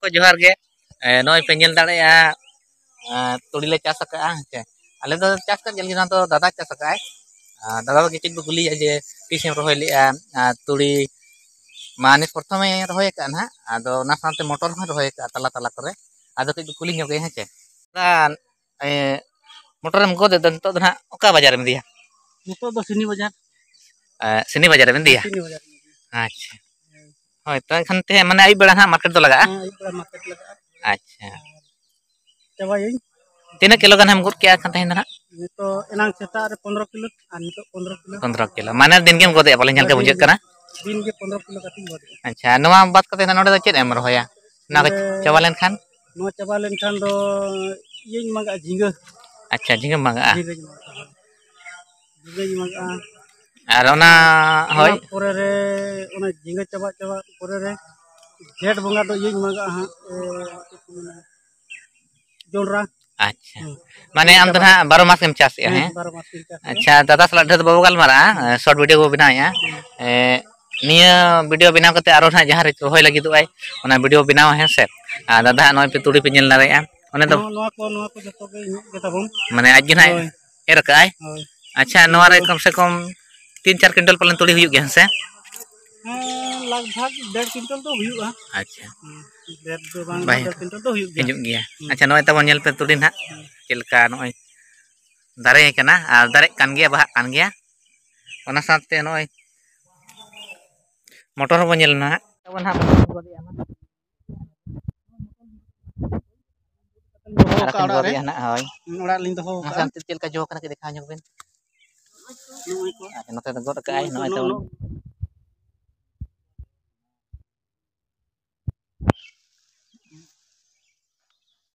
को जोहार गे नय पे नेल दाड़ेया तुड़ी ले चाष का हे आले दो चाष का जल्दी ना तो दादा चाष का दादा किचन को गुली जे तीस रोहय लिया तुड़ी माने प्रथमे रोहय का ना आदो ना साथे मोटर में रोहय का तला तला करे आदो कई कुली ᱧᱚᱜ हे चे मोटर में गोदे दंतो ना ओका बाजार में दिया नितो दो सिनी बाजार में दिया अच्छा होय तो एखन ते माने आई बेड़ा ना मार्केट तो लगा अच्छा चबाई तीना किलो गान हम गुड किया एखन तेन ना नितो एनांग सेता रे 15 किलो आ नितो 15 किलो माने दिन के गोदे बोले झलका बुझे कना दिन के 15 किलो काटी गोदे अच्छा नवा बात कते नोडे दो चेद एम रहोया ना चबा लेन खान नो चबा लेन खान दो येኝ मांगा झिंगा अच्छा झिंगा मांगा झिंगा मांगा और ओना होय पोरे रे ओना झिंगा चबा चबा पोरे रे जेठ बंगा दो येኝ मांगा हा जोलरा अच्छा माने आम तो ना 12 मास के चास है 12 मास के चास अच्छा दादा सला ढेर बाबू गाल मारा शॉर्ट वीडियो को बनाया निया वीडियो बनाव कते आरो ना जहां रे रोहय लगी दो आय ओना वीडियो बनाव है से दादा नय पे तुड़ी पे नेल दारेया ओने तो नो को जतो के तबम माने आज ना एर काय अच्छा नवा रे कम से कम 3-4 क्विंटल पलन तुड़ी हुई गया से लगभग 1.5 क्विंटल तो हुआ अच्छा 1.5 क्विंटल तो हुई गया अच्छा नय तब नेल पे तुड़ी ना चेलका नय दारे कना आ दारे कान गया बाहा कान गया ओना साथे नय मोटर हो नेल ना तब ना ओड़ा लिंग दो चेलका जो कना के देखा ᱧᱚᱜ बेन नोते तो गोद का नय तो